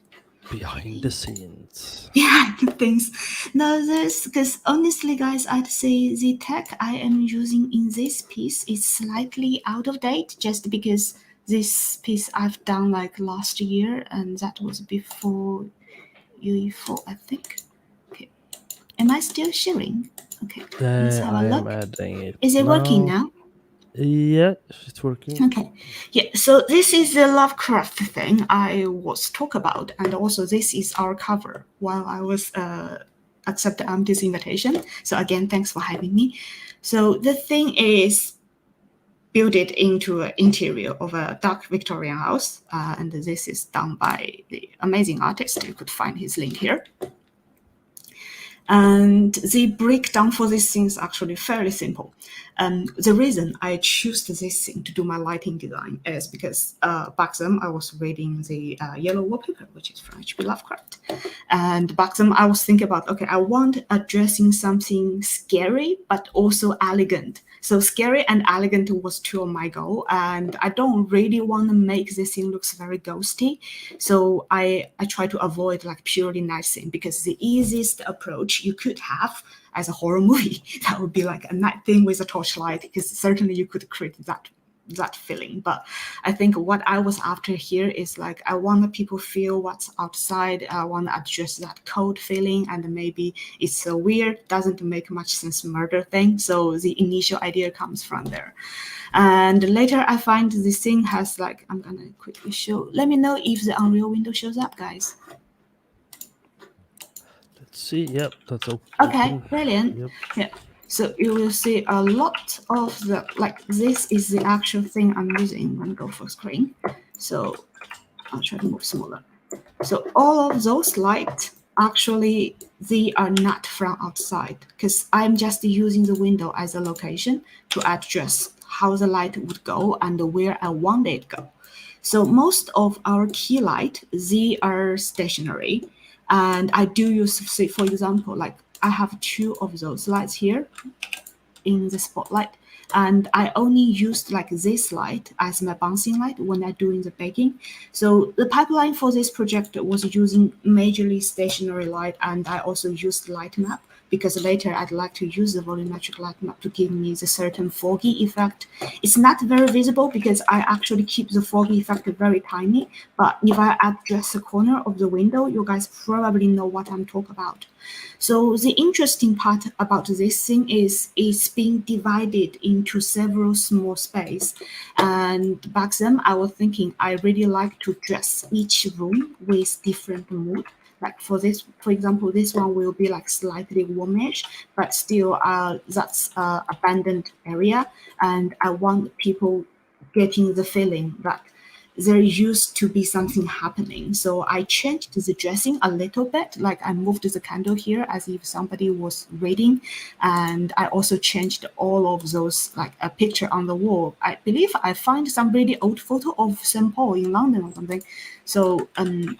Behind the scenes. Yeah, things. No, this, because honestly, guys, I'd say the tech I am using in this piece is slightly out of date, just because this piece I've done like last year, and that was before UE4, I think. Okay, am I still sharing? Okay, let's have a I am look. adding it Is it working now. now? Yeah, it's working. Okay, yeah, so this is the Lovecraft thing I was talk about, and also this is our cover while I was accept this invitation. So again, thanks for having me. So the thing is built it into an interior of a dark Victorian house, and this is done by the amazing artist. You could find his link here. And the breakdown for this thing is actually fairly simple. The reason I choose this thing to do my lighting design is because back then I was reading the Yellow Wallpaper, which is from H.P. Lovecraft. And back then I was thinking about, okay, I want addressing something scary, but also elegant. So scary and elegant was two of my goal. And I don't really want to make this thing looks very ghosty. So I try to avoid like purely night thing, because the easiest approach you could have as a horror movie, that would be like a night thing with a torchlight, because certainly you could create that feeling. But I think what I was after here is like, I want people feel what's outside. I want to address that cold feeling, and maybe it's so weird, doesn't make much sense murder thing. So the initial idea comes from there. And later I find this thing has like, I'm gonna quickly show, let me know if the Unreal window shows up, guys. Let's see. Yep, that's Okay, open. brilliant. Yep. Yeah. So you will see a lot of the, like, this is the actual thing I'm using. I'm gonna go for screen. So I'll try to move smaller. So all of those light Actually, they are not from outside because I'm just using the window as a location to address how the light would go and where I want it to go. So most of our key light, they are stationary. And I do use, say, for example, like I have two of those lights here in the spotlight. And I only used like this light as my bouncing light when I'm doing the baking. So the pipeline for this project was using majorly stationary light, and I also used light map because later I'd like to use the volumetric light map to give me the certain foggy effect. It's not very visible because I actually keep the foggy effect very tiny, but if I address the corner of the window, you guys probably know what I'm talking about. So the interesting part about this thing is it's being divided into several small space. And back then I was thinking I really like to dress each room with different mood. Like for this, for example, this one will be like slightly warmish, but still that's abandoned area. And I want people getting the feeling that there used to be something happening. So I changed the dressing a little bit. Like I moved the candle here as if somebody was reading. And I also changed all of those, like a picture on the wall. I believe I find some really old photo of St. Paul in London or something. So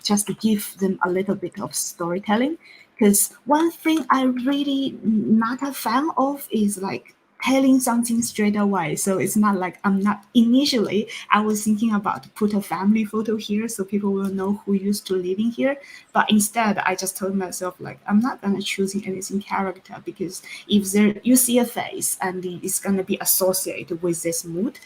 just to give them a little bit of storytelling. Because one thing I really not a fan of is like telling something straight away. So it's not like I'm not initially I was thinking about to put a family photo here so people will know who used to living here. But instead I just told myself like I'm not gonna choosing anything character because if there you see a face and it's gonna be associated with this mood,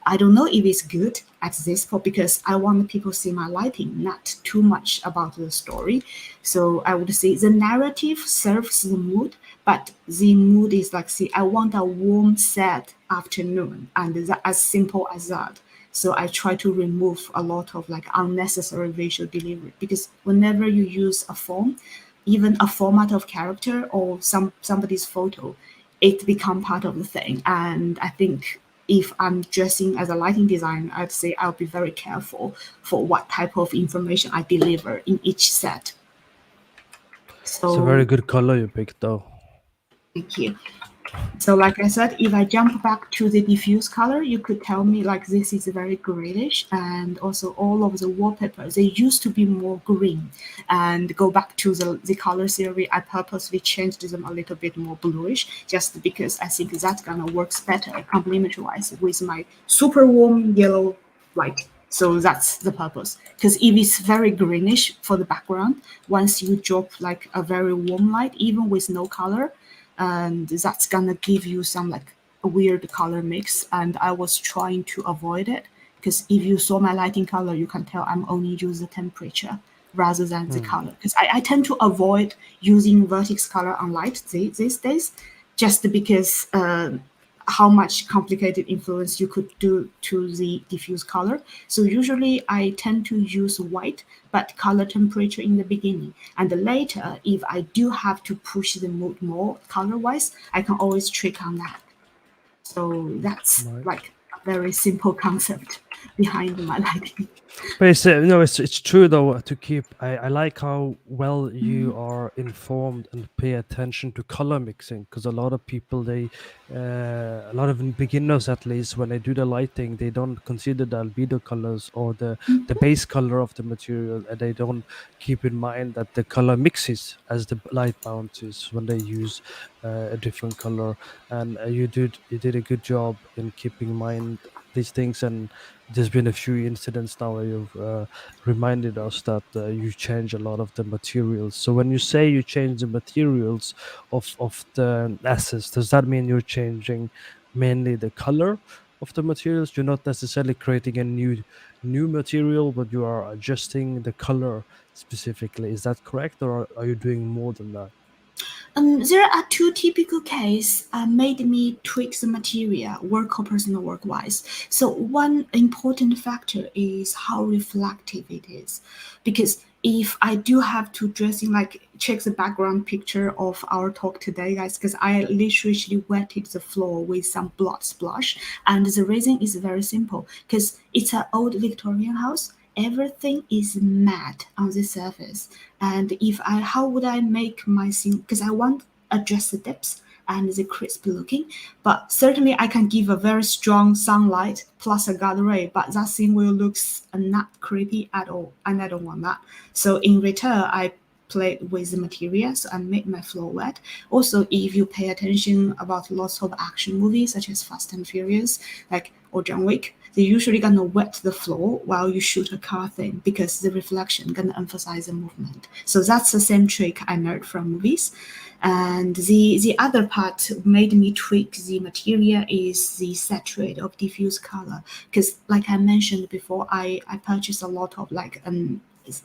I don't know if it's good at this point because I want people to see my lighting, not too much about the story. So I would say the narrative serves the mood, but the mood is like, see, I want a warm, sad afternoon, and that as simple as that. So I try to remove a lot of like unnecessary visual delivery because whenever you use a form, even a format of character or somebody's photo, it become part of the thing. And I think if I'm dressing as a lighting designer, I'd say I'll be very careful for what type of information I deliver in each set. It's a very So good color you picked, though. thank you. So like I said, if I jump back to the diffuse color, you could tell me like this is very grayish, and also all of the wallpapers, they used to be more green. And go back to the color theory, I purposely changed them a little bit more bluish just because I think that's gonna works better complementary wise with my super warm yellow light. So that's the purpose. Because if it's very greenish for the background, once you drop like a very warm light, even with no color, and that's gonna give you some like a weird color mix. And I was trying to avoid it because if you saw my lighting color, you can tell I'm only using the temperature rather than the Hmm. color because I tend to avoid using vertex color on light these days just because how much complicated influence you could do to the diffuse color. So usually I tend to use white, but color temperature in the beginning. And later, if I do have to push the mood more color-wise, I can always trick on that. So that's Right. like a very simple concept behind my lighting. But it's no, it's true though to keep. I like how well you are informed and pay attention to color mixing because a lot of people a lot of beginners at least when they do the lighting they don't consider the albedo colors or the base color of the material and they don't keep in mind that the color mixes as the light bounces when they use a different color. And you did a good job in keeping in mind these things. And there's been a few incidents now where you've reminded us that you change a lot of the materials. So when you say you change the materials of the assets, does that mean you're changing mainly the color of the materials? You're not necessarily creating a new material, but you are adjusting the color specifically. Is that correct, or are you doing more than that? There are two typical cases made me tweak the material, work or personal work wise. So one important factor is how reflective it is, because if I do have to dressing like check the background picture of our talk today, guys, because I literally wetted the floor with some blood splash, and the reason is very simple, because it's an old Victorian house everything is matte on the surface. And how would I make my scene? Because I want adjust the depths and the crisp looking, but certainly I can give a very strong sunlight plus a guard ray, but that scene will look not creepy at all, and I don't want that. So in return, I played with the material, so I made my floor wet. Also, if you pay attention about lots of action movies such as Fast and Furious, like or John Wick, they usually gonna wet the floor while you shoot a car thing because the reflection gonna emphasize the movement. So that's the same trick I learned from movies. And the other part made me tweak the material is the saturate of diffuse color. Because like I mentioned before, I purchased a lot of like an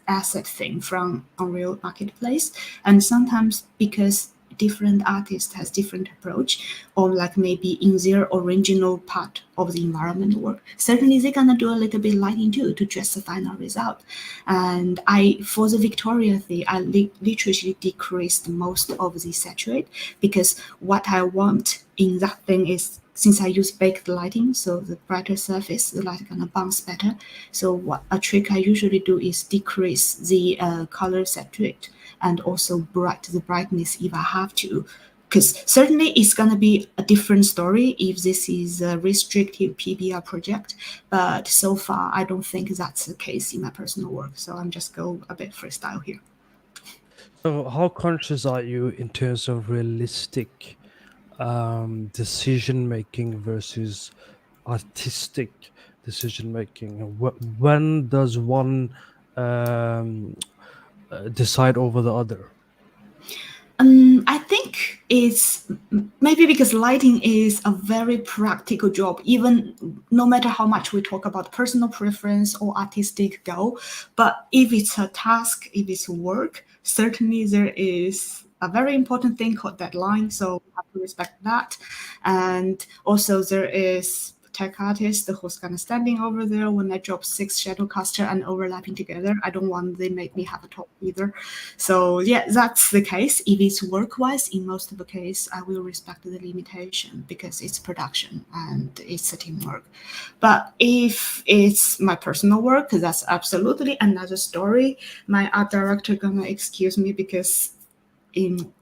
asset thing from Unreal Marketplace. And sometimes because different artists has different approach, or like maybe in their original part of the environment work, certainly they're gonna do a little bit lighting too to just the final result. And for the Victorian thing, I literally decreased most of the saturate, because what I want in that thing is, since I use baked lighting, so the brighter surface, the light gonna bounce better. So what a trick I usually do is decrease the color saturate and also the brightness if I have to. Because certainly it's gonna be a different story if this is a restricted PBR project, but so far I don't think that's the case in my personal work. So I'm just go a bit freestyle here. So, how conscious are you in terms of realistic decision making versus artistic decision making? When does one um, decide over the other? I think it's maybe because lighting is a very practical job, even no matter how much we talk about personal preference or artistic goal. But if it's a task, if it's work, certainly there is a very important thing called deadline. So we have to respect that. And also there is tech artist who's kind of standing over there when I drop 6 shadowcaster and overlapping together. I don't want they make me have a talk either. So yeah, that's the case. If it's work-wise, in most of the case, I will respect the limitation because it's production and it's a teamwork. But if it's my personal work, that's absolutely another story. My art director gonna excuse me because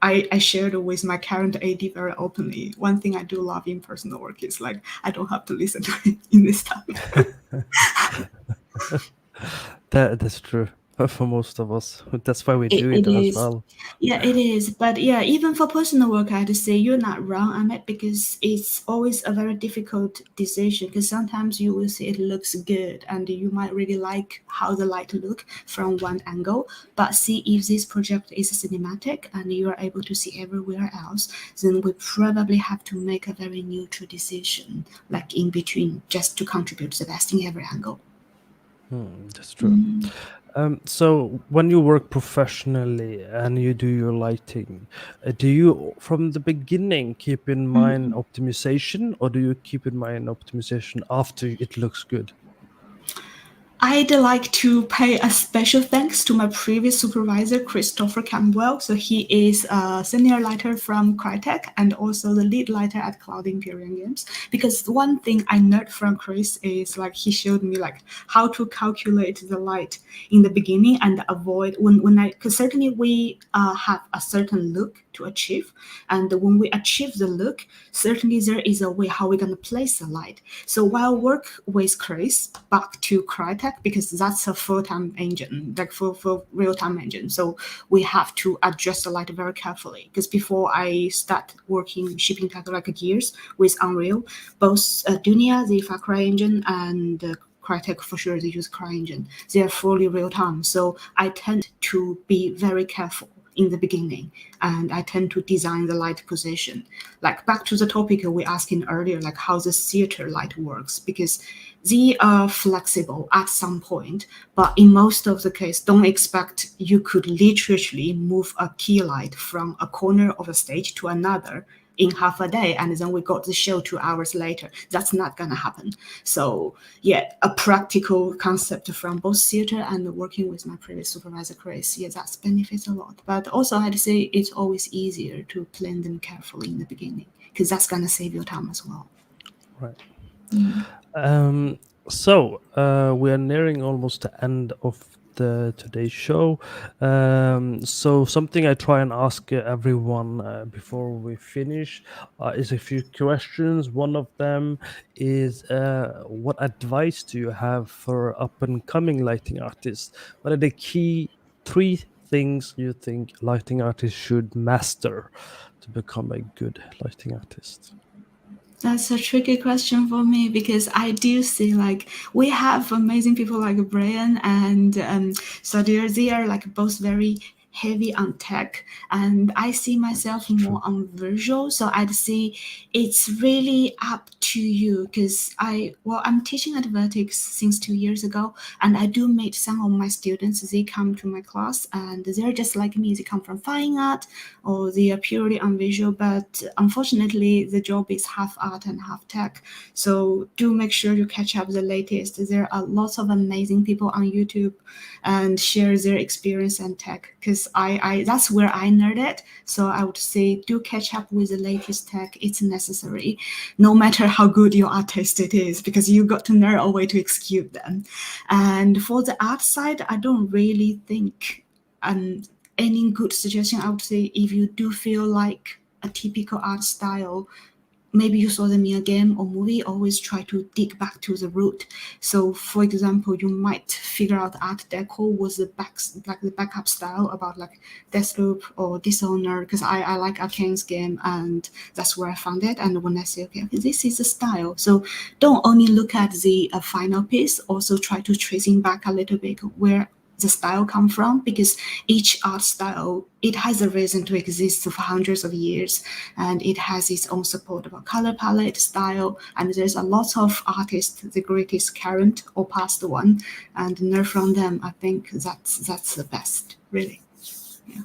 I shared with my current AD very openly. One thing I do love in personal work is like I don't have to listen to it in this time. That's true for most of us. That's why we do It it as is. well. Yeah, it is. But yeah, even for personal work, I had to say you're not wrong, Amit, because it's always a very difficult decision. Because sometimes you will say it looks good, and you might really like how the light look from one angle. But see, if this project is cinematic and you are able to see everywhere else, then we probably have to make a very neutral decision, like in between, just to contribute the best in every angle. That's true. So when you work professionally and you do your lighting, do you from the beginning keep in mind optimization, or do you keep in mind optimization after it looks good? I'd like to pay a special thanks to my previous supervisor, Christopher Campbell. So he is a senior lighter from Crytek and also the lead lighter at Cloud Imperium Games. Because one thing I learned from Chris is like he showed me like how to calculate the light in the beginning and avoid because certainly we have a certain look to achieve, and when we achieve the look, certainly there is a way how we're gonna place the light. So while work with Chris back to Crytek, because that's a full-time engine, like full real-time engine. So we have to adjust the light very carefully. Because before I start working shipping tag like Gears with Unreal, both Dunia, the Far Cry engine, and Crytek for sure they use CryEngine. They are fully real time. So I tend to be very careful in the beginning, and I tend to design the light position. Like back to the topic we asked in earlier, like how the theater light works, because they are flexible at some point, but in most of the case, don't expect you could literally move a key light from a corner of a stage to another in half a day, and then we got the show 2 hours later. That's not gonna happen. So yeah, a practical concept from both theater and working with my previous supervisor Chris, yeah, that benefits a lot. But also I had to say it's always easier to plan them carefully in the beginning, because that's gonna save your time as well. Right. Mm. So we are nearing almost the end of the today's show. So something I try and ask everyone before we finish is a few questions. One of them is, what advice do you have for up and coming lighting artists? What are the key three things you think lighting artists should master to become a good lighting artist? That's a tricky question for me because I do see like we have amazing people like Brian and Sadir. They are like both very heavy on tech, and I see myself It's more true. on visual. So I'd say it's really up to you because I'm teaching at Vertex since 2 years ago, and I do meet some of my students. They come to my class and they're just like me. They come from fine art or they are purely on visual, but unfortunately the job is half art and half tech. So do make sure you catch up the latest. There are lots of amazing people on YouTube and share their experience and tech because I that's where I nerd it. So I would say do catch up with the latest tech. It's necessary, no matter how good your artist it is, because you got to nerd a way to execute them. And for the art side, I don't really think um, any good suggestion. I would say if you do feel like a typical art style, maybe you saw them in a game or movie, always try to dig back to the root. So for example, you might figure out Art Deco was the backup style about like Deathloop or Dishonored, because I like Arcane's game and that's where I found it. And when I say, okay, this is the style. So don't only look at the final piece, also try to tracing back a little bit where the style come from, because each art style, it has a reason to exist for hundreds of years, and it has its own support about color palette, style, and there's a lot of artists, the greatest current or past one, and learn from them. I think that's the best, really. Yeah.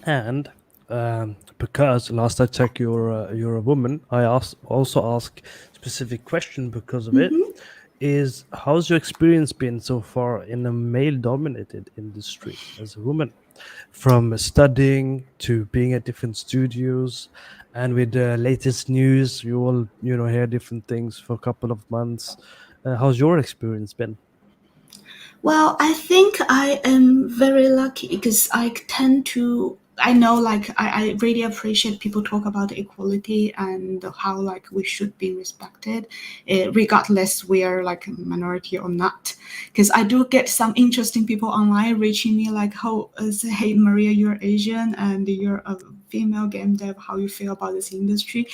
And because last I checked, you're a woman, also ask specific question because of it. Is how's your experience been so far in a male-dominated industry as a woman, from studying to being at different studios, and with the latest news, you all hear different things for a couple of months. How's your experience been? Well, I think I am very lucky because I tend to. I know, like, I really appreciate people talk about equality and how, like, we should be respected, regardless we are, like, a minority or not. Because I do get some interesting people online reaching me, like, say, hey, Maria, you're Asian and you're a female game dev, how you feel about this industry.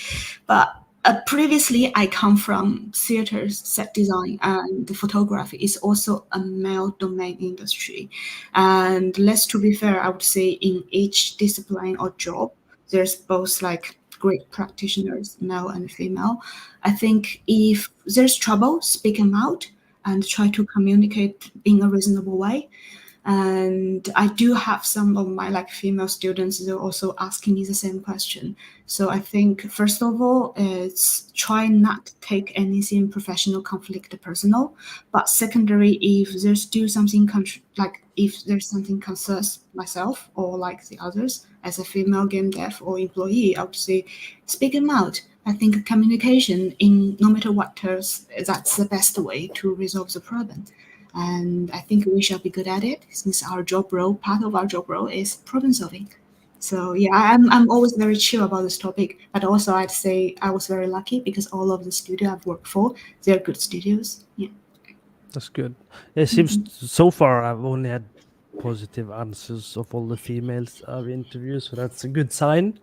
But previously, I come from theater, set design, and the photography is also a male domain industry. And let's to be fair, I would say in each discipline or job, there's both like great practitioners, male and female. I think if there's trouble, speak them out and try to communicate in a reasonable way. And I do have some of my like female students, they're also asking me the same question. So I think first of all, it's try not to take anything professional conflict personal, but secondary, if there's still something like if there's something concerns myself or like the others as a female game dev or employee, I would say speak them out. I think communication in no matter what terms, that's the best way to resolve the problem. And I think we shall be good at it since our job role, part of our job role is problem solving. So yeah, I'm always very chill about this topic, but also I'd say I was very lucky because all of the studio I've worked for, they're good studios. Yeah. That's good. It seems so far I've only had positive answers of all the females I've interviewed, so that's a good sign.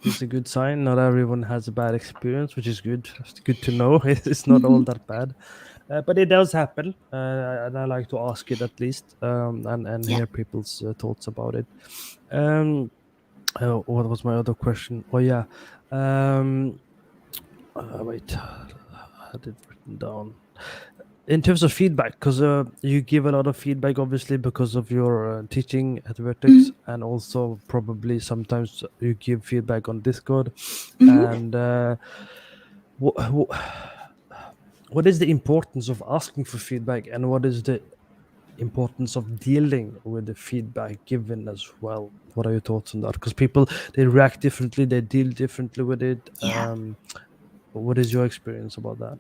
It's a good sign. Not everyone has a bad experience, which is good. It's good to know. It's not all that bad, but it does happen, and I like to ask it at least, and Yeah. hear people's thoughts about it. Um, what was my other question? Oh yeah, um, wait, I had it written down in terms of feedback, because you give a lot of feedback obviously because of your teaching at Vertex, and also probably sometimes you give feedback on Discord. And wh- what is the importance of asking for feedback, and what is the importance of dealing with the feedback given as well? What are your thoughts on that? Because people, they react differently, they deal differently with it. Yeah. What is your experience about that?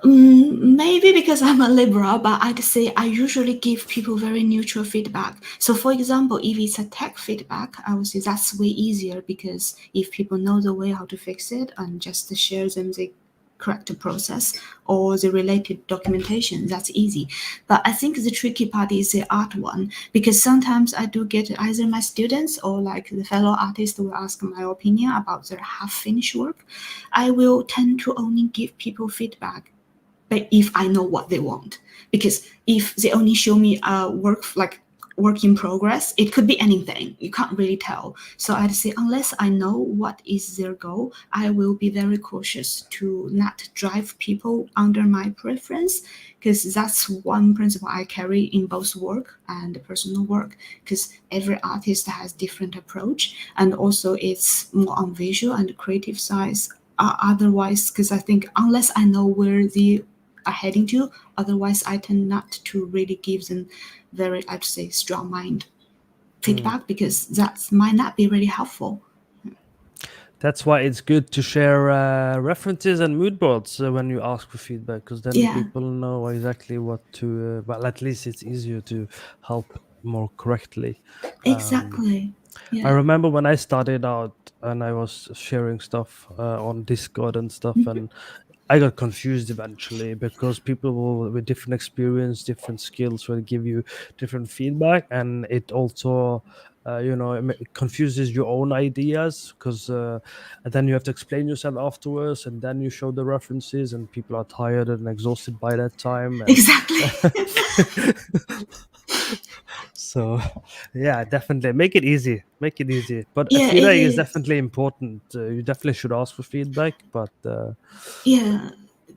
Maybe because I'm a liberal, but I'd say I usually give people very neutral feedback. So, for example, if it's a tech feedback, I would say that's way easier because if people know the way how to fix it and just share them the correct process or the related documentation, that's easy. But I think the tricky part is the art one because sometimes I do get either my students or like the fellow artists will ask my opinion about their half finished work. I will tend to only give people feedback but if I know what they want. Because if they only show me a work in progress, it could be anything. You can't really tell. So I'd say unless I know what is their goal, I will be very cautious to not drive people under my preference because that's one principle I carry in both work and personal work because every artist has different approach and also it's more on visual and creative sides otherwise because I think unless I know where the are heading to. Otherwise, I tend not to really give them very, I'd say, strong mind feedback because that might not be really helpful. That's why it's good to share references and mood boards when you ask for feedback, because then Yeah, people know exactly what to. Well, at least it's easier to help more correctly. Um, exactly. I Yeah, remember when I started out and I was sharing stuff on Discord and stuff, and I got confused eventually because people with different experience, different skills will give you different feedback, and it also, it confuses your own ideas because and then you have to explain yourself afterwards, and then you show the references, and people are tired and exhausted by that time, and exactly. so yeah, definitely make it easy, make it easy. But Yeah, it feedback is is. definitely important. You definitely should ask for feedback, but Yeah,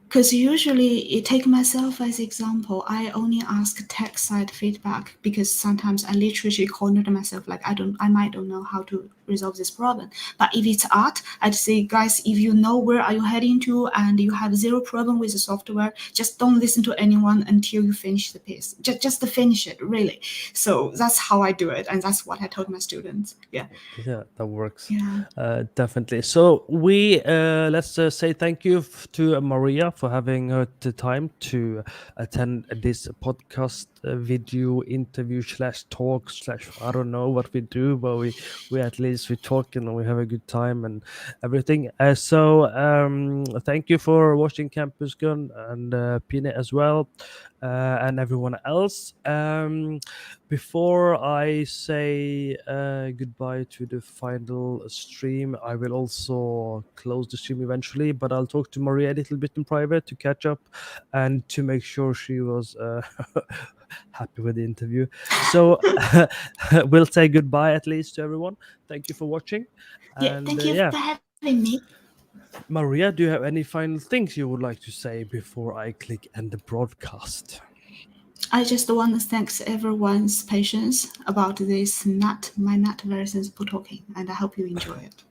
because usually, take myself as example. I only ask tech side feedback because sometimes I literally cornered myself. Like I might don't know how to resolve this problem. But if it's art, I'd say, guys, if you know where are you heading to and you have zero problem with the software, just don't listen to anyone until you finish the piece. Just to finish it, really. So that's how I do it, and that's what I told my students. Yeah, yeah, that works. yeah, Definitely. So we let's say thank you to Maria for having the time to attend this podcast video interview slash talk slash I don't know what we do, but we at least we talk and we have a good time and everything. Thank you for watching Campus Gun and Pina as well, and everyone else. Before I say goodbye to the final stream, I will also close the stream eventually, but I'll talk to Maria a little bit in private to catch up and to make sure she was happy with the interview. So we'll say goodbye at least to everyone. Thank you for watching. yeah. And Thank you yeah, for having me. Maria, do you have any final things you would like to say before I click end the broadcast? I just want to thank everyone's patience about this not very sensible talking, and I hope you enjoy it.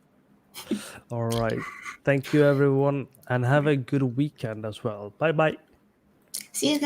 All right. Thank you, everyone, and have a good weekend as well. Bye bye. See you guys.